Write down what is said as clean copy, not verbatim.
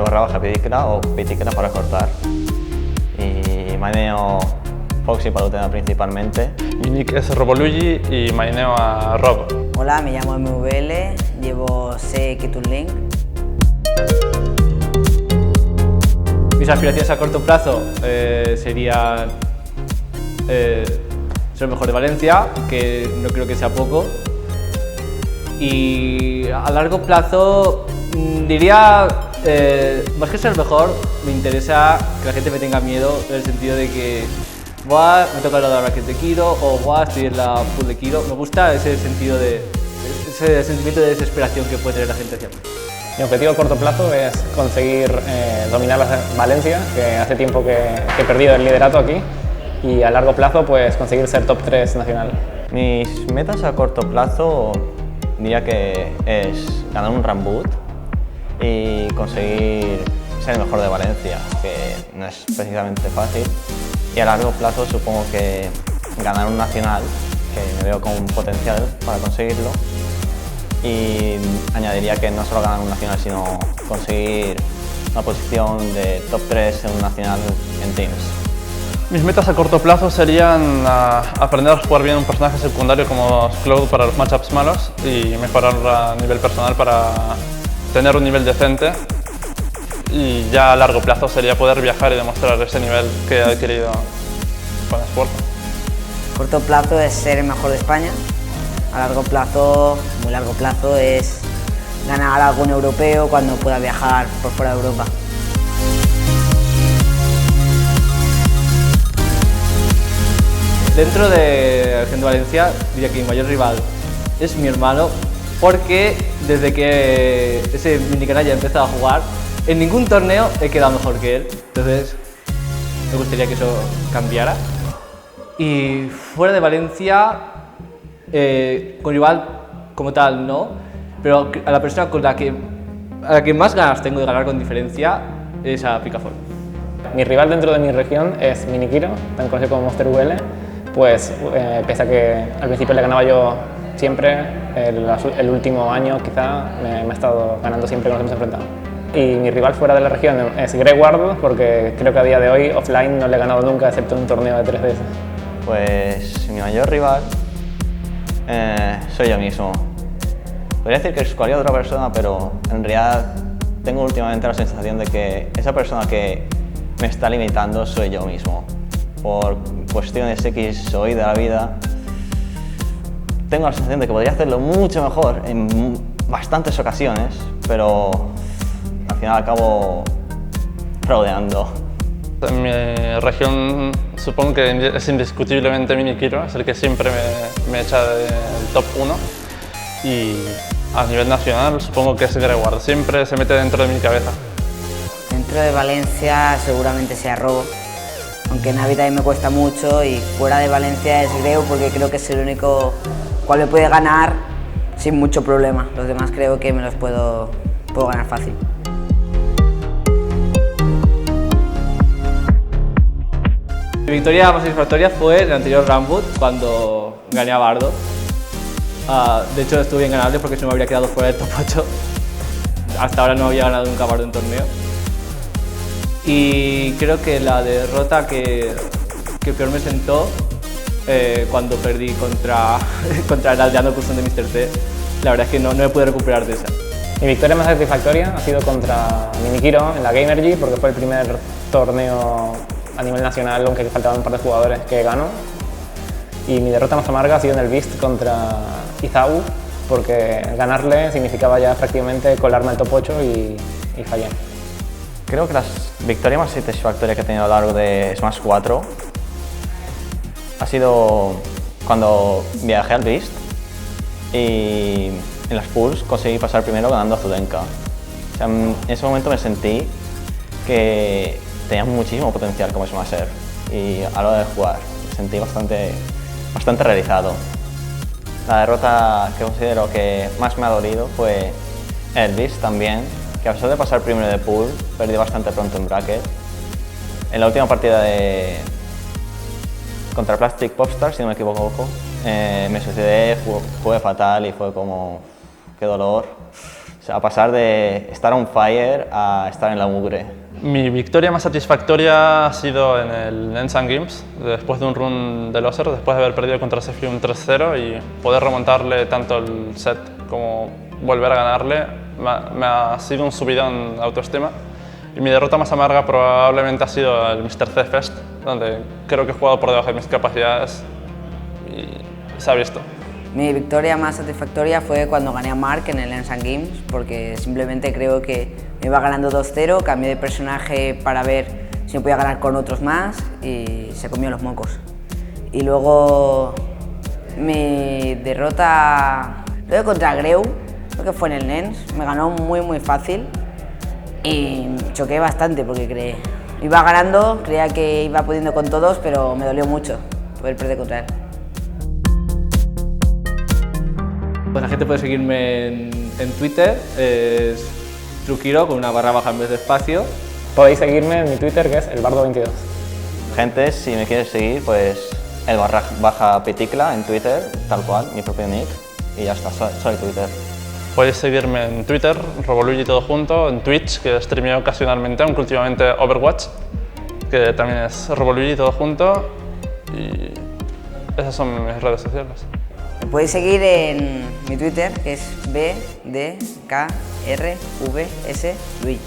barra piticra o piticra para cortar. Y maineo Foxy Palutena principalmente. Mi nick es Roboluigi y maineo a Rob. Hola, me llamo MVL, llevo Link. Mis aspiraciones a corto plazo serían ser el mejor de Valencia, que no creo que sea poco. Y a largo plazo diría, más que ser el mejor, me interesa que la gente me tenga miedo en el sentido de que me toca la raqueta de Kiro o estoy en la full de Kiro. Me gusta ese sentido ese sentimiento de desesperación que puede tener la gente hacia mí. Mi objetivo a corto plazo es conseguir dominar Valencia, que hace tiempo que he perdido el liderato aquí, y a largo plazo pues conseguir ser top 3 nacional. Mis metas a corto plazo diría que es ganar un Ramboot y conseguir ser el mejor de Valencia, que no es precisamente fácil. Y a largo plazo supongo que ganar un nacional, que me veo con potencial para conseguirlo. Y añadiría que no solo ganar un nacional, sino conseguir una posición de top 3 en un nacional en Teams. Mis metas a corto plazo serían aprender a jugar bien un personaje secundario como Cloud para los matchups malos y mejorar a nivel personal para tener un nivel decente. Y ya a largo plazo sería poder viajar y demostrar ese nivel que he adquirido con el esfuerzo. Corto plazo es ser el mejor de España. A largo plazo, muy largo plazo, es ganar algún europeo cuando pueda viajar por fuera de Europa. Dentro de la gente de Valencia, diría que mi mayor rival es mi hermano, porque desde que ese minicanalla ha empezado a jugar, en ningún torneo he quedado mejor que él, entonces me gustaría que eso cambiara. Y fuera de Valencia, con rival como tal no, pero a la persona a la que más ganas tengo de ganar con diferencia es a Picafort. Mi rival dentro de mi región es Minikiro, tan conocido como Monster VL, pues pese a que al principio le ganaba yo siempre, el último año quizá me ha estado ganando siempre que nos hemos enfrentado. Y mi rival fuera de la región es Greward, porque creo que a día de hoy offline no le he ganado nunca, excepto en un torneo de 3DS. Pues mi mayor rival soy yo mismo. Podría decir que es cualquier otra persona, pero en realidad tengo últimamente la sensación de que esa persona que me está limitando soy yo mismo. Por cuestiones X o Y de la vida, tengo la sensación de que podría hacerlo mucho mejor en bastantes ocasiones, pero al final acabo rodeando. En mi región supongo que es indiscutiblemente Minikiro, es el que siempre me echa del top 1. Y a nivel nacional supongo que es Greward, siempre se mete dentro de mi cabeza. Dentro de Valencia seguramente sea Robo, aunque en Navi también me cuesta mucho, y fuera de Valencia es Greu porque creo que es el único cual me puede ganar sin mucho problema. Los demás creo que me los puedo ganar fácil. Mi victoria más satisfactoria fue en el anterior Ramboot, cuando gané a Bardo. De hecho estuve inganable porque si no me habría quedado fuera del top 8. Hasta ahora no había ganado nunca Bardo en torneo. Y creo que la derrota que peor me sentó cuando perdí contra el aldeano Custom de Mr. T, la verdad es que no me pude recuperar de esa. Mi victoria más satisfactoria ha sido contra Minikiro en la Gamergy, porque fue el primer torneo a nivel nacional, aunque faltaban un par de jugadores, que ganó. Y mi derrota más amarga ha sido en el Beast contra Izau, porque ganarle significaba ya prácticamente colarme al top 8 y fallé. Creo que la victoria más satisfactoria que he tenido a lo largo de Smash 4 ha sido cuando viajé al Beast y en las pools conseguí pasar primero ganando a Zudenka. O sea, en ese momento me sentí que tenía muchísimo potencial como Smasher y a la hora de jugar me sentí bastante realizado. La derrota que considero que más me ha dolido fue el Beast también, que a pesar de pasar primero de pool, perdí bastante pronto en bracket. En la última partida contra Plastic Popstar, si no me equivoco, me suicidé, jugué fatal y fue como, qué dolor. O sea, a pasar de estar on fire a estar en la mugre. Mi victoria más satisfactoria ha sido en el Ensan Games, después de un run de loser, después de haber perdido contra Sefium 3-0 y poder remontarle tanto el set como volver a ganarle, me ha sido un subidón de autoestima. Y mi derrota más amarga probablemente ha sido el Mr. C Fest, donde creo que he jugado por debajo de mis capacidades y se ha visto. Mi victoria más satisfactoria fue cuando gané a Mark en el Ensan Games, porque simplemente creo que me iba ganando 2-0, cambié de personaje para ver si me podía ganar con otros más y se comió los mocos. Y luego mi derrota luego contra Greu, creo que fue en el NENS, me ganó muy fácil y choqué bastante porque iba ganando, creía que iba pudiendo con todos, pero me dolió mucho poder perder contra él. Pues la gente puede seguirme en Twitter, es Truquiro con una barra baja en vez de espacio. Podéis seguirme en mi Twitter, que es elbardo22. Gente, si me quieres seguir, pues el _ Peticla en Twitter, tal cual, mi propio nick, y ya está, soy Twitter. Podéis seguirme en Twitter, Roboluigi todo junto, en Twitch, que streameo ocasionalmente, aunque últimamente Overwatch, que también es Roboluigi todo junto, y esas son mis redes sociales. Me podéis seguir en mi Twitter, que es BDKRVS Luigi.